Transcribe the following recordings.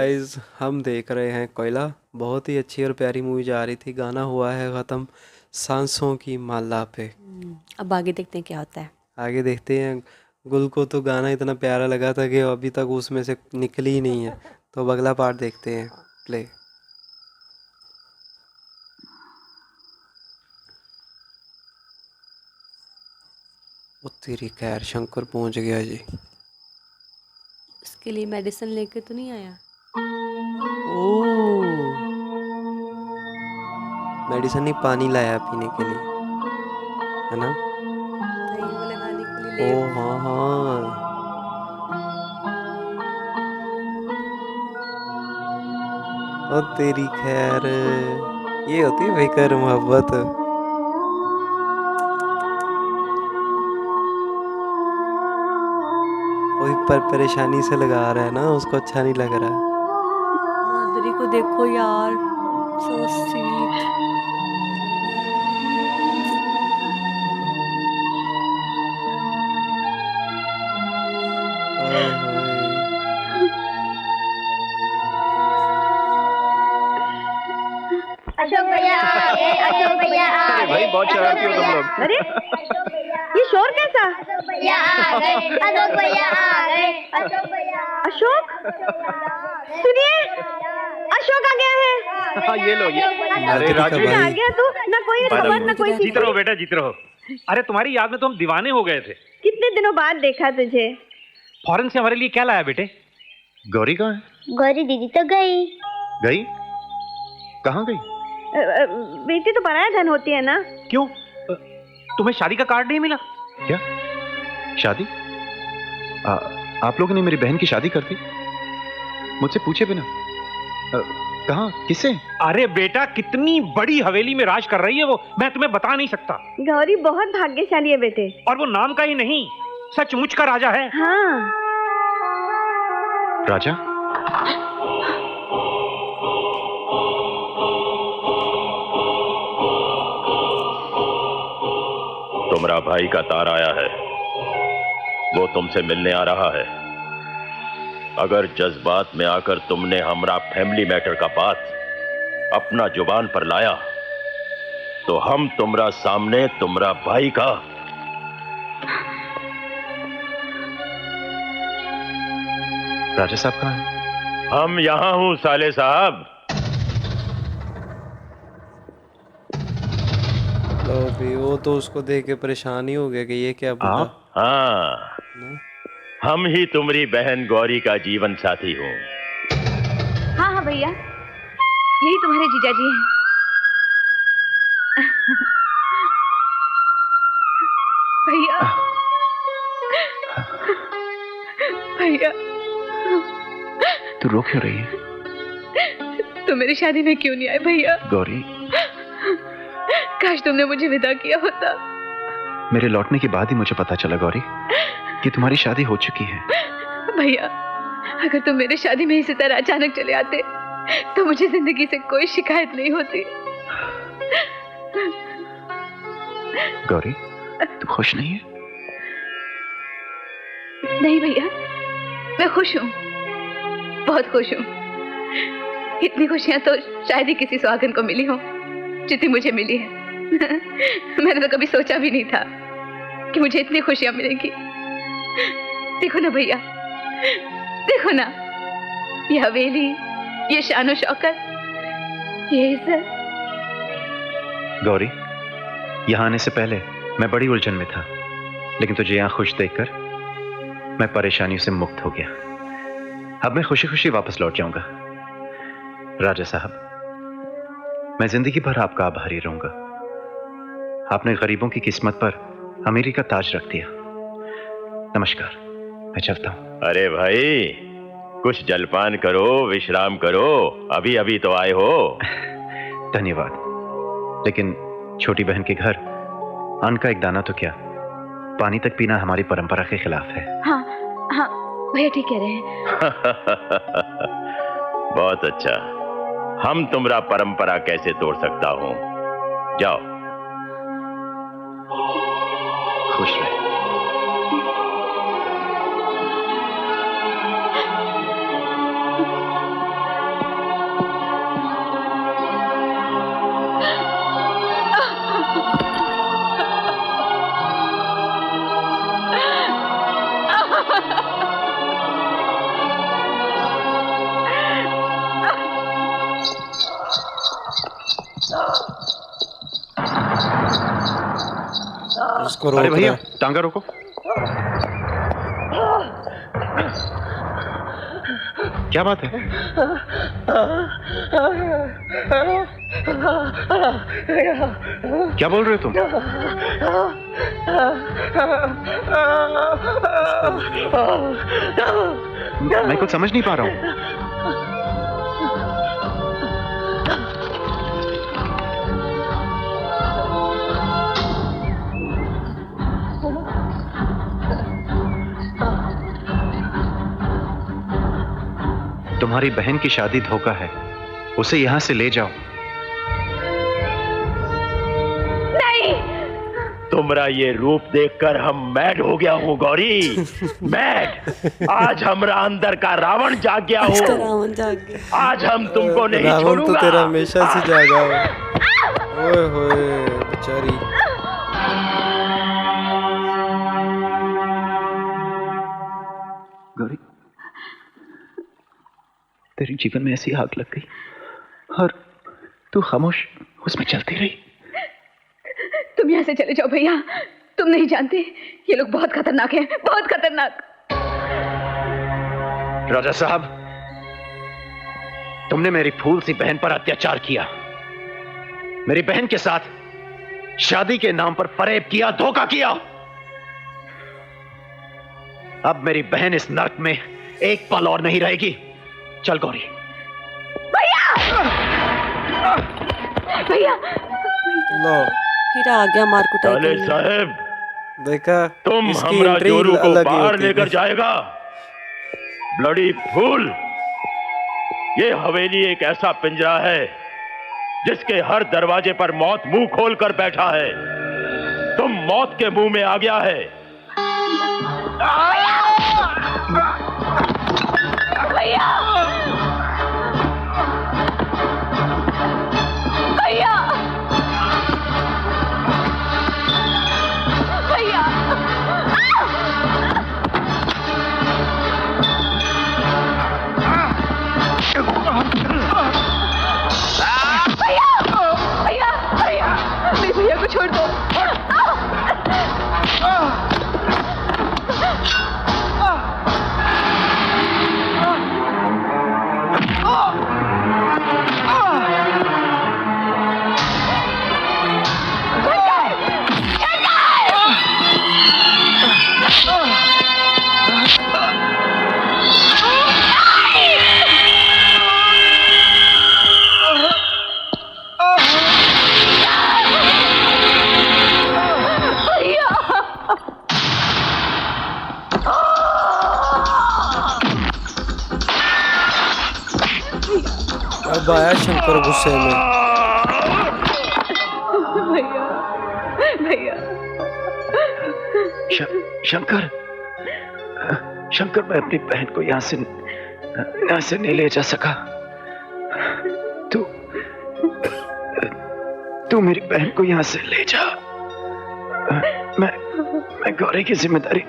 Guys, हम देख रहे हैं कोयला। बहुत ही अच्छी और प्यारी मूवी जा रही थी। गाना हुआ है ख़त्म सांसों की माला पे। अब आगे देखते हैं क्या होता है। आगे देखते हैं। गुल को तो गाना इतना प्यारा लगा था कि अभी तक उसमें से निकली ही नहीं है। तो अब अगला पार्ट देखते हैं। प्ले। ओ तेरी खैर, शंकर पहुंच गया जी। उसके लिए मेडिसिन लेके तो नहीं आया? ओ, मेडिसिन नहीं, पानी लाया पीने के लिए, है ना? नहीं, वो लगाने के लिए ओ ले। हाँ हाँ। ओ तेरी खैर, ये होती है बेकर मोहब्बत। कोई पर परेशानी से लगा रहा है ना, उसको अच्छा नहीं लग रहा है। माधुरी को देखो यार, सो स्वीट। ओए होए। अशोक भैया आ गए, अशोक भैया आ अरे गए। भाई, बहुत शरारती हो तुम लोग। अरे ये शोर कैसा? अशोक भैया आ गए, अशोक भैया आ गए, अशोक भैया। अशोक, सुनिए, अशोक आ गया है। हाँ, ये लो ये। अरे माधुरी का राजू, भाई। आ गया तू, ना कोई खबर ना कोई जीत रहो बेटा, जीत रहो। अरे तुम्हारी याद में तो हम दीवाने हो गए थे। कितने दिनों बाद देखा तुझे। फॉरेन से हमारे लिए क्या लाया बेटे? गौरी कहाँ है? गौरी दीदी तो गई। गई? कहाँ गई? बेटी तो पराया धन होती है ना। क्यों? तुम्हें शादी का कार्ड नहीं मिला क्या? शादी? आप लोगों ने मेरी बहन की शादी कर दी मुझसे पूछे बिना? कहाँ, किससे? अरे बेटा, कितनी बड़ी हवेली में राज कर रही है वो, मैं तुम्हें बता नहीं सकता। गौरी बहुत भाग्यशाली है बेटे। और वो नाम का ही नहीं, सचमुच का राजा है। हाँ। राजा? तुम्हारा भाई का तार आया है, वो तुमसे मिलने आ रहा है। अगर जज्बात में आकर तुमने हमरा फैमिली मैटर का बात अपना जुबान पर लाया तो हम तुम्हारा सामने तुम्हारा भाई का। राजा साहब कहाँ हैं? हम यहां हूं साले साहब। लो भी, वो तो उसको देख के परेशान ही हो गया कि ये क्या बुढ़ा। आप? हाँ, ना? हम ही तुम्हारी बहन गौरी का जीवन साथी हूं। हाँ हाँ भैया, यही तुम्हारे जीजा जी हैं। भैया, भैया, तू रो क्यों रही है? तुम मेरी शादी में क्यों नहीं आए भैया? गौरी, काश तुमने मुझे विदा किया होता। मेरे लौटने के बाद ही मुझे पता चला गौरी कि तुम्हारी शादी हो चुकी है। भैया, अगर तुम मेरी शादी में इसी तरह अचानक चले आते तो मुझे जिंदगी से कोई शिकायत नहीं होती। गौरी, तू खुश नहीं है? नहीं भैया, मैं खुश हूँ, बहुत खुश हूँ। इतनी खुशियां तो शायद ही किसी सुहागन को मिली हो जितनी मुझे मिली है। मैंने तो कभी सोचा भी नहीं था कि मुझे इतनी खुशियां मिलेंगी। देखो ना भैया, देखो ना, ये हवेली, ये शानो शौकत, ये इज्जत। गौरी, यहाँ आने से पहले मैं बड़ी उलझन में था, लेकिन तुझे यहाँ खुश देखकर मैं परेशानियों से मुक्त हो गया। अब मैं खुशी खुशी वापस लौट जाऊंगा। राजा साहब, मैं जिंदगी भर आपका आभारी रहूंगा। आपने गरीबों की किस्मत पर अमीरी का ताज रख दिया। नमस्कार, मैं चलता हूं। अरे भाई, कुछ जलपान करो, विश्राम करो, अभी अभी तो आए हो। धन्यवाद, लेकिन छोटी बहन के घर अन्न का एक दाना तो क्या, पानी तक पीना हमारी परंपरा के खिलाफ है। हाँ हाँ भैया, ठीक कह रहे हैं। बहुत अच्छा, हम तुम्हारा परंपरा कैसे तोड़ सकता हूं। जाओ। खुश रहे। उसको अरे रोक भैया रहा है। टांगा रोको। क्या बात है? क्या बोल रहे हो तुम? मैं कुछ समझ नहीं पा रहा हूँ। तुम्हारी बहन की शादी धोखा है, उसे यहां से ले जाओ। तुमरा ये रूप देखकर हम मैड हो गया हूँ गौरी, मैड। आज हमरा अंदर का रावण जाग गया इसका हूँ। रावण जाग गया। आज हम तुमको नहीं रावण तो छोड़ूंगा। तेरा हमेशा से जागा हो। ओए होए बेचारी। गौरी, तेरे जीवन में ऐसी आग लग गई और तू खामोश उसमें चलती रही। तुम यहाँ से चले जाओ भैया, तुम नहीं जानते ये लोग बहुत खतरनाक हैं, बहुत खतरनाक। राजा साहब, तुमने मेरी फूल सी बहन पर अत्याचार किया, मेरी बहन के साथ शादी के नाम पर फरेब किया, धोखा किया। अब मेरी बहन इस नर्क में एक पल और नहीं रहेगी। चल गौरी। भैया भैया लो फिर आ गया मार कुटाई साले करने। साहब, देखा, तुम इसकी हमरा एंट्री जोरू को अलग ही बाहर होती लेकर है। जाएगा। ब्लडी फूल, ये हवेली एक ऐसा पिंजरा है जिसके हर दरवाजे पर मौत मुंह खोल कर बैठा है। तुम मौत के मुंह में आ गया है। भैया भैया भैया भैया भैया मेरे भैया को छोड़ दो। अब आया शंकर गुस्से में। भैया भैया शंकर, शंकर, मैं अपनी बहन को यहाँ से नहीं ले जा सका। तू मेरी बहन को यहाँ से ले जा। मैं गौरी की जिम्मेदारी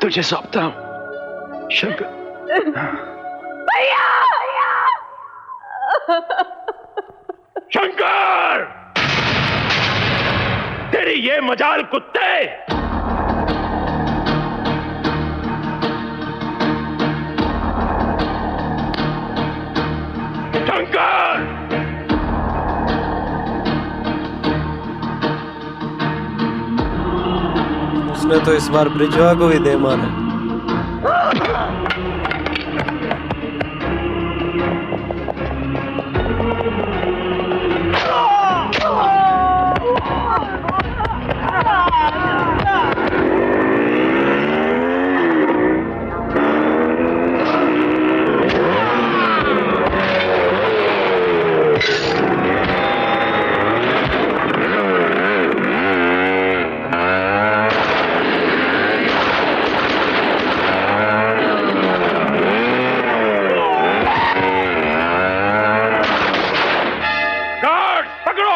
तुझे सौंपता हूँ। शंकर। शंकर, तेरी ये मजाल कुत्ते। शंकर, उसने तो इस बार ब्रिजवा को भी दे मारा।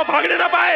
भागने ना पाए।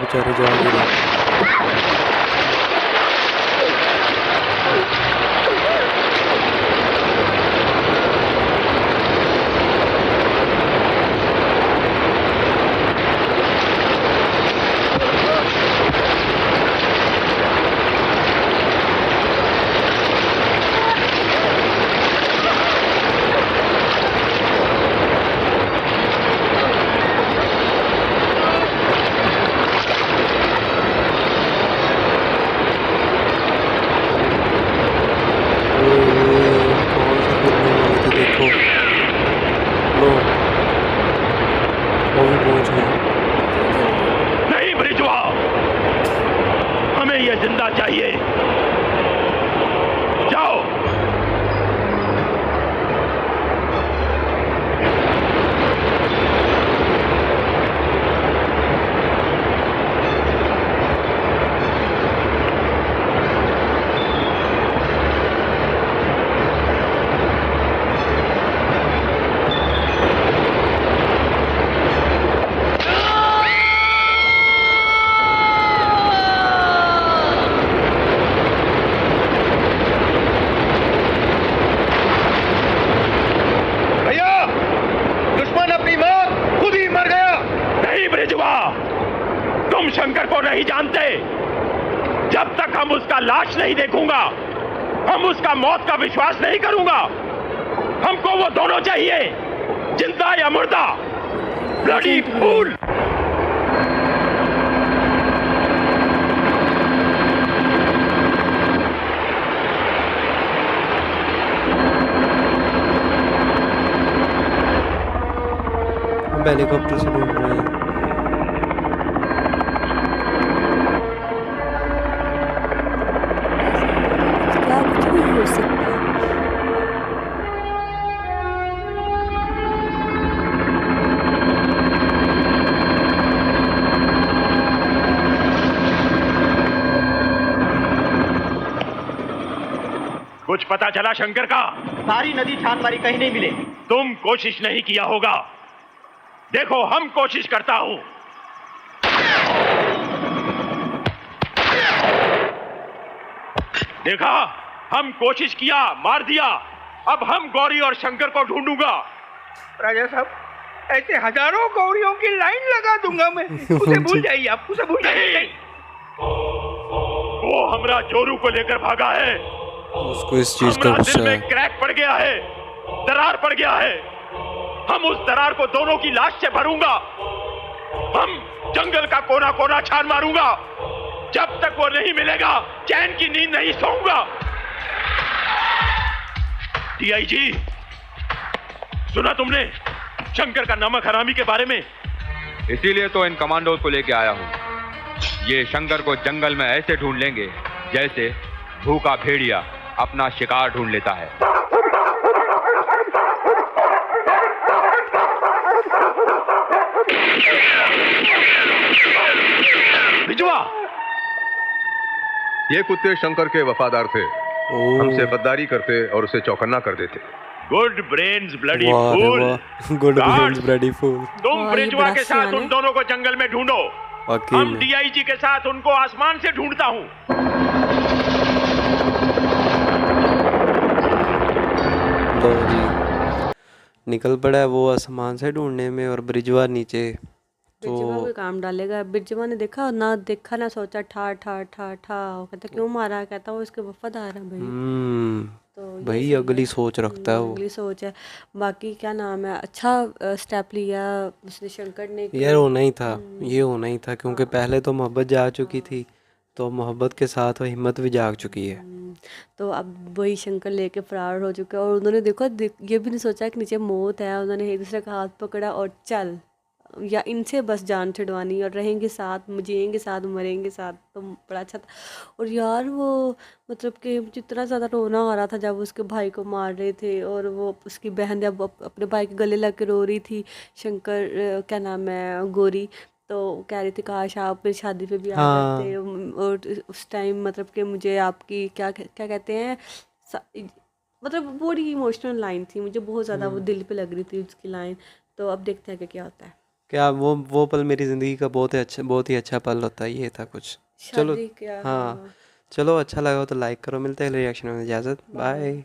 बेचारे जा नहीं रहे। कौन सा गिरने वाले थे देखो। लो वो भी पहुंच गए। नहीं ब्रिजवा, हमें ये जिंदा चाहिए। जाओ। भैया, दुश्मन अपनी मौत खुद ही मर गया। नहीं ब्रिजवा, तुम शंकर को नहीं जानते। जब तक हम उसका लाश नहीं देखूंगा, हम उसका मौत का विश्वास नहीं करूंगा। हमको वो दोनों चाहिए, जिंदा या मुर्दा। Bloody fool. अब हेलीकॉप्टर से ढूंढ रहे हैं। क्या कुछ भी हो सकता है। कुछ पता चला शंकर का? सारी नदी छान मारी, कहीं नहीं मिले। तुम कोशिश नहीं किया होगा। देखो, हम कोशिश करता हूं। देखा, हम कोशिश किया, मार दिया। अब हम गौरी और शंकर को ढूंढूंगा। राजा साहब, ऐसे हजारों गौरियों की लाइन लगा दूंगा मैं। उसे भूल जाइए, आप उसे भूल जाइए। नहीं, वो हमरा जोरू को लेकर भागा है। उसको इस चीज का हमरा गुस्सा दिल है। में क्रैक पड़ गया है, दरार पड़ गया है। हम उस दरार को दोनों की लाश से भरूंगा। हम जंगल का कोना कोना छान मारूंगा। जब तक वो नहीं मिलेगा, चैन की नींद नहीं सोऊंगा। डीआईजी, सुना तुमने शंकर का नमक हरामी के बारे में? इसीलिए तो इन कमांडोज को लेके आया हूँ। ये शंकर को जंगल में ऐसे ढूंढ लेंगे जैसे भूखा भेड़िया अपना शिकार ढूंढ लेता है। बिजवा, ये कुत्ते शंकर के वफादार थे। ओह, हमसे गद्दारी करते और उसे चौकन्ना कर देते। गुड ब्रेन्स ब्लडी वाह रे फूल। वाह, good Guards, brains bloody fool. तुम वाह, ये ब्रिजवा बड़ा के साथ सियान उन है। दोनों को जंगल में ढूंढो। वाकई हम में। डीआईजी के साथ उनको आसमान से ढूंढता हूँ। लो जी, निकल पड़ा है वो आसमान से ढूंढने में और ब्रिजवा नीचे। बिरजवा तो कोई काम डालेगा। बिरजवा ने देखा ना सोचा, ठा ठा ठा ठा। वो कहता क्यों मारा, कहता वो इसके वफादार है भाई। तो ये भाई सही है। अगली सोच रखता है वो। अगली सोच है। बाकी क्या नाम है, अच्छा स्टेप लिया उसने शंकर ने। यार होना ही था, ये होना ही था, क्योंकि पहले तो मोहब्बत जाग चुकी थी, तो मोहब्बत के साथ वो हिम्मत भी जाग चुकी है। तो अब वही शंकर लेके फरार हो चुका है। और उन्होंने देखो ये भी नहीं सोचा कि नीचे मौत है। उन्होंने एक दूसरे का हाथ पकड़ा और चल, या इनसे बस जान छुड़वानी और रहेंगे साथ, जिएंगे साथ, मरेंगे साथ। तो बड़ा अच्छा था। और यार वो मतलब कि मुझे इतना ज़्यादा रोना आ रहा था जब उसके भाई को मार रहे थे और वो उसकी बहन जब अपने भाई के गले लग के रो रही थी। शंकर क्या नाम है, गौरी, तो कह रही थी काश आप मेरी शादी पे भी आ हाँ। जाते। और उस टाइम मतलब कि मुझे आपकी क्या क्या कहते हैं, मतलब बड़ी इमोशनल लाइन थी। मुझे बहुत ज़्यादा वो दिल पे लग रही थी उसकी लाइन। तो अब देखते हैं कि क्या होता है। क्या वो पल मेरी ज़िंदगी का बहुत ही अच्छा पल होता है, ये था कुछ। चलो शादी क्या, हाँ, हाँ। चलो अच्छा लगा हो तो लाइक करो, मिलते हैं अगले रिएक्शन में, इजाज़त, बाय। बाय।